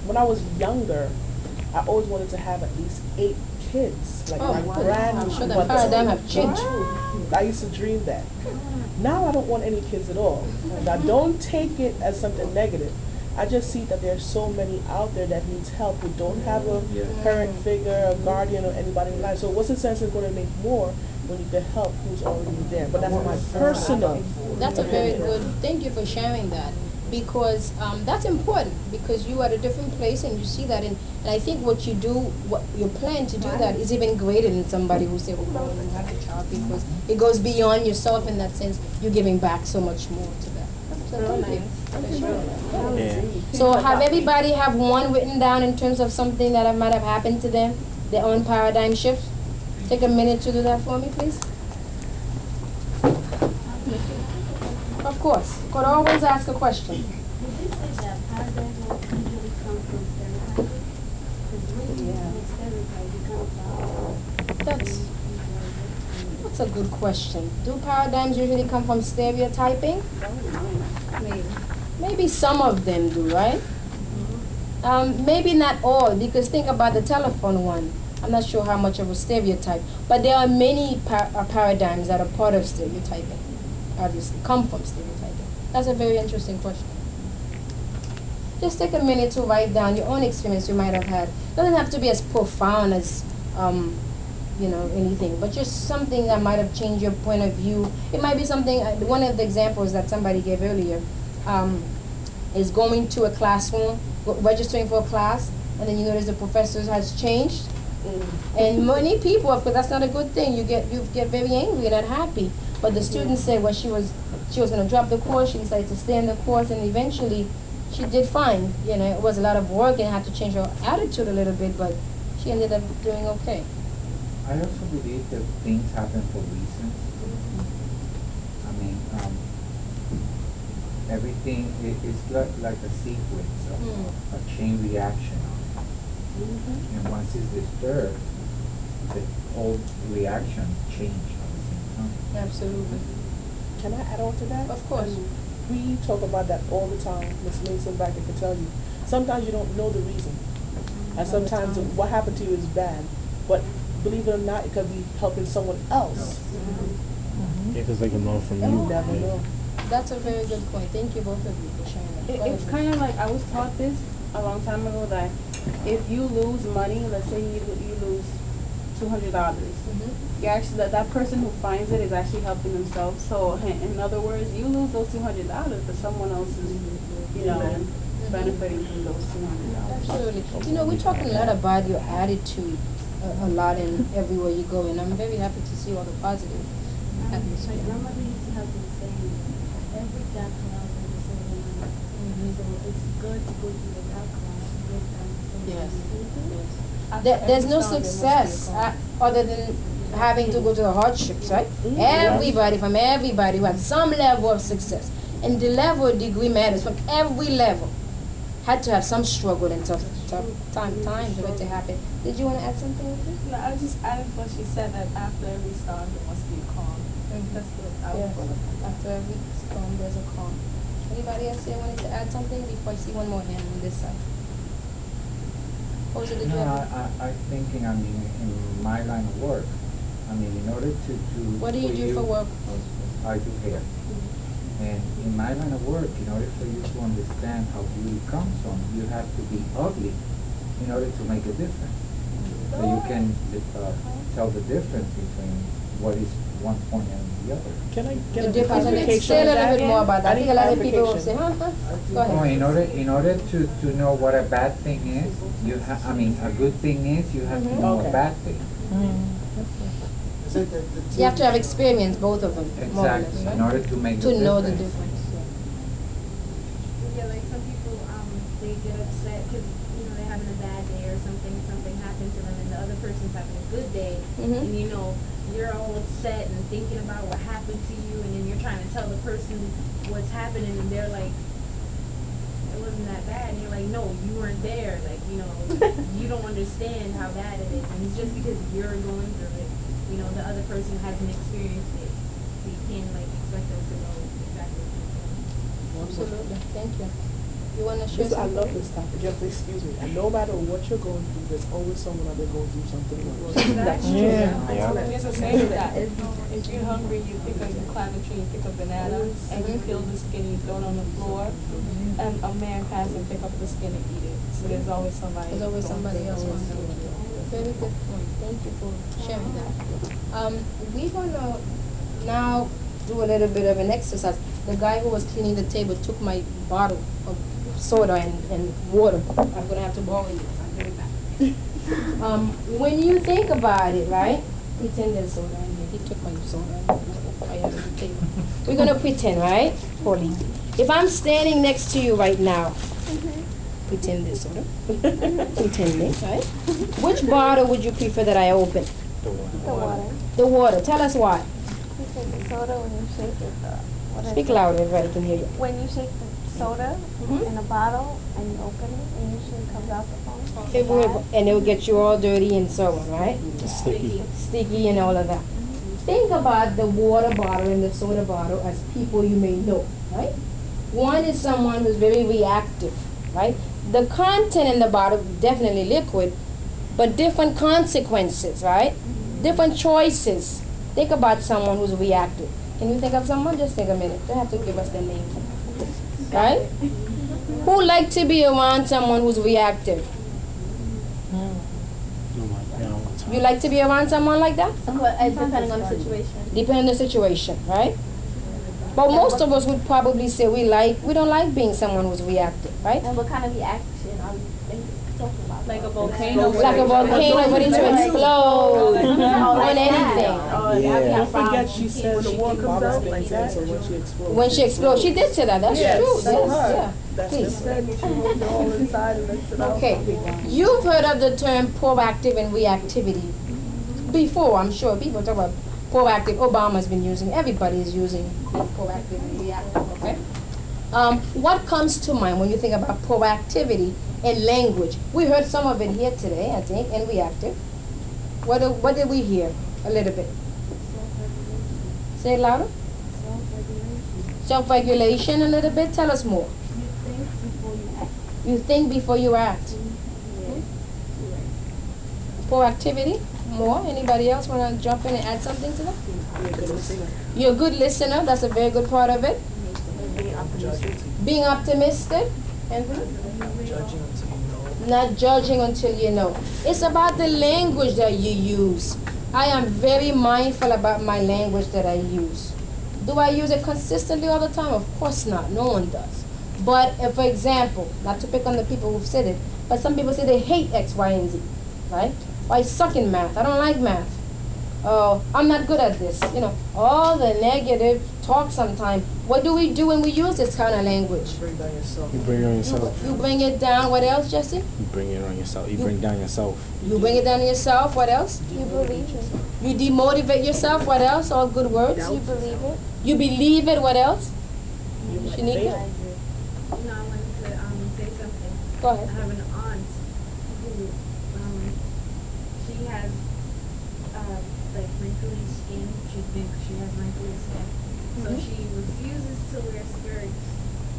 when I was younger, I always wanted to have at least 8 kids, like Oh, my wow. I'm sure that grandmother. paradigm have changed. I used to dream that. Now I don't want any kids at all. And I don't take it as something negative. I just see that there's so many out there that needs help who don't have a parent figure, a guardian, or anybody in life. So what's the sense of going to make more when you can help who's already there? But that's my personal That's a very opinion. good, thank you for sharing that. Because that's important, because you are at a different place and you see that. And I think what you do, what you plan to do that is even greater than somebody who say, oh, no, you have a child, because it goes beyond yourself in that sense. You're giving back so much more to that. So thank you for sharing that. Yeah. So have everybody have one written down in terms of something that might have happened to them, their own paradigm shift? Take a minute to do that for me, please. Of course. Could always ask a question. Did you say that paradigm usually come from stereotyping? Because when you make stereotype, it comes from That's a good question. Do paradigms usually come from stereotyping? maybe. Maybe some of them do, right? Maybe not all, because think about the telephone one. I'm not sure how much of a stereotype, but there are many paradigms that are part of stereotyping, obviously, come from stereotyping. That's a very interesting question. Just take a minute to write down your own experience you might have had. It doesn't have to be as profound as, anything, but just something that might have changed your point of view. It might be something, one of the examples that somebody gave earlier, is going to a classroom, registering for a class, and then you notice the professor has changed. And many people, of course, that's not a good thing. You get very angry and unhappy. But the student said, well, she was going to drop the course. She decided to stay in the course, and eventually, she did fine. It was a lot of work and had to change her attitude a little bit, but she ended up doing okay. I also believe that things happen for reasons. I mean, everything is like a sequence of a chain reaction. And once it's disturbed, the whole reaction change at the same time. Absolutely. Can I add on to that? Of course. We talk about that all the time. Miss Mason back there can tell you. Sometimes you don't know the reason. And sometimes what happened to you is bad. But believe it or not, it could be helping someone else. Yeah, because they can learn from You you. never know. That's a very good point. Thank you both of you for sharing that. Go It's ahead. kind of like I was taught this a long time ago that if you lose money, let's say you lose $200, you actually that person who finds it is actually helping themselves. So in other words, you lose those $200, but someone else is benefiting from those $200. Absolutely. We're talking a lot about your attitude a lot in everywhere you go, and I'm very happy to see all the positive My atmosphere. grandmother used to have been saying every dark cloud has a silver lining. So it's good to go through the dark cloud to get down to silver Yes. lining. There's no success other than having to go to the hardships, right? Everybody who has some level of success, and the level of degree matters from every level, had to have some struggle and tough times for it to happen. Did you want to add something? No, I was just adding what she said, that after every storm there must be a calm. That's what I was going to. After every storm, there's a calm. Anybody else here wanted to add something before I see one more hand on this side? What was it that you No, had? I'm thinking, I mean, in my line of work, I mean, in order to do... What do you do for work? I do hair. And in my line of work, in order for you to understand how beauty comes from, you have to be ugly in order to make a difference. So you can tell the difference between what is one point and the other. Can I The get a difference. clarification Say a on little that? bit more about that. I think a lot of people will say, Clarification. Go ahead. No, in order to know what a bad thing is, I mean, a good thing is, you have to know a Okay. bad thing. You have to have experience, both of them, more or less, Exactly, right? in order to make To the know the difference. difference. Yeah, like some people, they get upset because, they're having a bad day or something happened to them, and the other person's having a good day, and you're all upset and thinking about what happened to you, and then you're trying to tell the person what's happening, and they're like, it wasn't that bad, and you're like, no, you weren't there, like, you don't understand how bad it is, and it's just because you're going through it, the other person hasn't experienced it, so you can't, like, expect them to know exactly what you're doing. Absolutely. Thank you. You wanna share I something? love this topic. Just excuse me. And no matter what you're going through, there's always someone out there going through something worse. That's true. Yeah. There's a saying that if you're hungry, you pick up, you climb a tree, you pick a banana, and you peel the skin, you throw it on the floor, and a man passes and pick up the skin and eat it. So there's always somebody. There's always going somebody through else it. wants to eat it. Very good point. Thank you for sharing that. We're gonna now do a little bit of an exercise. The guy who was cleaning the table took my bottle of soda and water. I'm gonna have to borrow it. I'll give it back. When you think about it, right? Pretend there's soda in here. He took my soda and water. I have it on the table. We're gonna pretend, right, Pauline? If I'm standing next to you right now, pretend this soda. Pretend this, right? Which bottle would you prefer that I open? The water. The water. The water. Tell us why. You shake the soda when you shake it. What is Speak it? louder, everybody can hear you. When you shake the soda in a bottle and you open it, it usually comes out the phone. It will, and it will get you all dirty and so on, right? Sticky. Sticky and all of that. Think about the water bottle and the soda bottle as people you may know, right? One is someone who's very reactive, right? The content in the bottle definitely liquid, but different consequences, right? Different choices. Think about someone who's reactive. Can you think of someone? Just take a minute. You don't have to give us their name, right? Who like to be around someone who's reactive? You like to be around someone like that? Depending on the situation. Depending on the situation, right? But most of us would probably say we don't like being someone who's reactive, right? And what kind of reaction are we talking about? Like a volcano. Like a volcano ready to explode on anything. Yeah. Don't forget, she said she keeps mama's like that, so when she explodes. When she explodes, she did say that. That's Yes, true. so Yes, her. yeah. That's Please. the Okay, you've heard of the term proactive and reactivity before. I'm sure people talk about proactive. Obama's been using. Everybody is using proactive and reactive. Okay. What comes to mind when you think about proactivity in language? We heard some of it here today, I think, and reactive. What did we hear? A little bit. Say it louder. Self-regulation a little bit. Tell us more. You think before you act. Proactivity. More. Anybody else want to jump in and add something to that? You're a good listener. That's a very good part of it. Being optimistic. Not judging until you know. It's about the language that you use. I am very mindful about my language that I use. Do I use it consistently all the time? Of course not. No one does. But if, for example, not to pick on the people who've said it, but some people say they hate X, Y, and Z, right? Or I suck in math. I don't like math. I'm not good at this. You know, all the negative talk sometimes. What do we do when we use this kind of language? Bring down yourself. You bring it on yourself. You bring it down. What else, Jesse? You bring it on yourself. You bring down yourself. You bring it down to yourself. What else? You believe it. You demotivate yourself. What else? All good words. You believe it. You believe it. What else? You might Shanika? fail. You know, I wanted to say something. Go I ahead. have an aunt who, she has, like wrinkly skin. She has wrinkly skin. So she refuses to wear skirts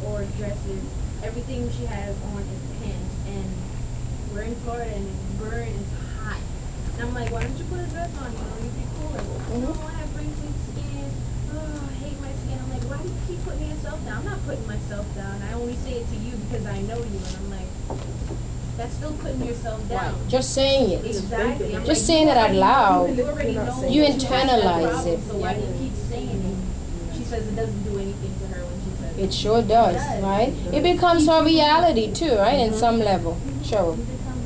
or dresses. Everything she has on is pants. And we're in Florida and it's burnt, it's hot. And I'm like, why don't you put a dress on? You know, you'd be cooler. No, I have wrinkly skin. Oh, I hate my skin. I'm like, why do you keep putting yourself down? I'm not putting myself down. I only say it to you because I know you. And I'm like, that's still putting yourself down. Just saying it. Exactly. I'm Just like, saying you it out already loud. know- You already know You that has that internalize problem, it. So why do you keep saying it? She says it doesn't do anything to her when she says It sure does, right? It becomes her reality too, right? In some level. Sure. You become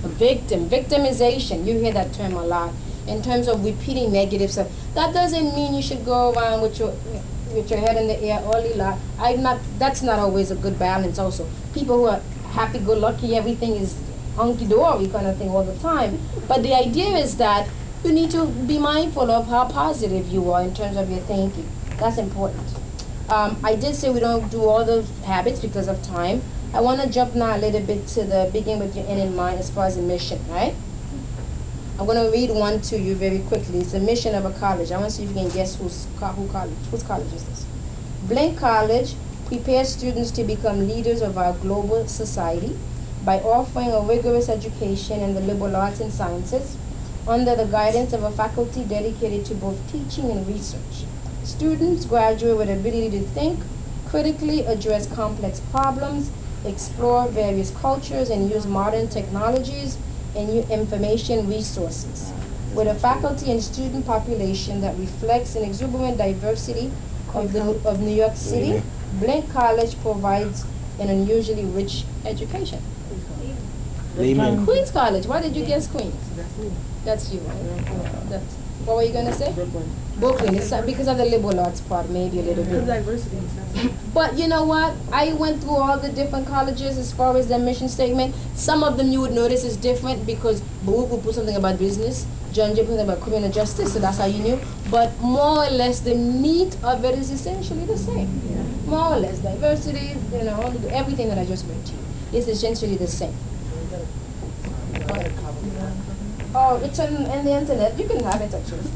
a A victim. victim. Victimization. You hear that term a lot. In terms of repeating negative stuff. That doesn't mean you should go around with your head in the air all the lot. That's not always a good balance also. People who are happy-go-lucky, everything is hunky-dory kind of thing all the time. But the idea is that you need to be mindful of how positive you are in terms of your thinking. That's important. I did say we don't do all those habits because of time. I want to jump now a little bit to the begin with your end in mind as far as the mission, right? I'm going to read one to you very quickly. It's the mission of a college. I want to see if you can guess whose college is this. Blank College prepare students to become leaders of our global society by offering a rigorous education in the liberal arts and sciences under the guidance of a faculty dedicated to both teaching and research. Students graduate with ability to think, critically address complex problems, explore various cultures, and use modern technologies and new information resources. With a faculty and student population that reflects an exuberant diversity of New York City, Blink College provides an unusually rich education. Lehman. Queens College, why did you guess Queens? That's me. That's you, right? That's, what were you gonna say? Brooklyn. Brooklyn, it's because of the liberal arts part, maybe a little Because bit. diversity is not. But you know what? I went through all the different colleges as far as their mission statement. Some of them you would notice is different because Baruch will put something about business, John Jay put something about criminal justice, so that's how you knew. But more or less the meat of it is essentially the same. More or less. Diversity, you know, everything that I just read to you is essentially the same. Oh, it's on the internet. You can have it actually.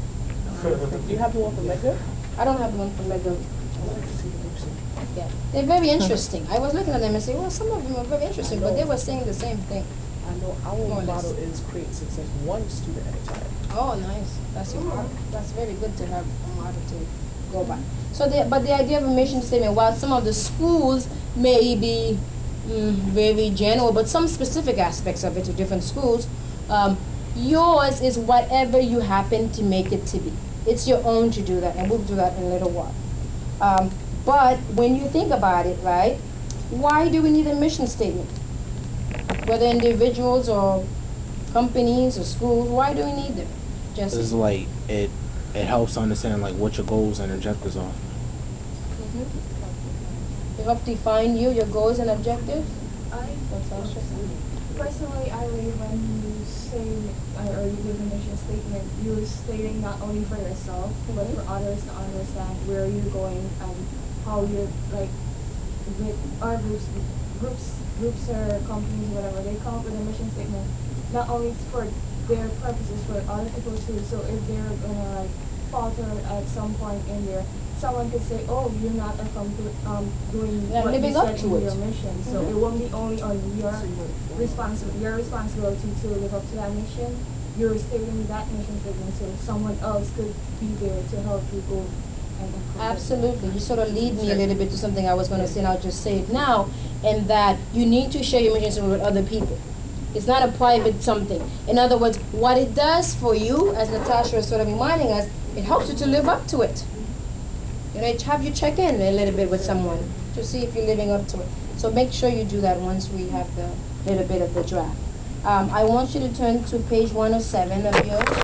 Do you have the one from Medgar? I don't have the one from Lego. I like to see the books. Yeah, they're very interesting. I was looking at them and saying, well, some of them are very interesting, but they were saying the same thing. I know More our or motto less. is create success one student at a time. Oh, nice. That's your model. That's very good to have a model to go by. So, but the idea of a mission statement, while some of the schools may be very general, but some specific aspects of it to different schools, yours is whatever you happen to make it to be. It's your own to do that, and we'll do that in a little while. But when you think about it, right, why do we need a mission statement? Whether individuals or companies or schools, why do we need them? This Jesse? is like it helps to understand like what your goals and objectives are. They help define you, your goals and objectives? Personally, I believe when you say or you give a mission statement, you're stating not only for yourself, but for others to understand where you're going and how you're like with our groups or companies, whatever, they come up with a mission statement, not only for their purposes, for other people too. So if they're gonna like falter at some point in there, someone could say, "Oh, you're not doing Yeah, what you living up said to in it. your mission." So it won't be only on your responsibility to live up to that mission. You're stating that mission statement, so someone else could be there to help you go and accomplish. Absolutely. You sort of lead me a little bit to something I was going to say, and I'll just say it now, and that you need to share your mission statement with other people. It's not a private something. In other words, what it does for you, as Natasha is sort of reminding us, it helps you to live up to it. You know, it have you check in a little bit with someone to see if you're living up to it. So make sure you do that once we have the little bit of the draft. I want you to turn to page 107 of your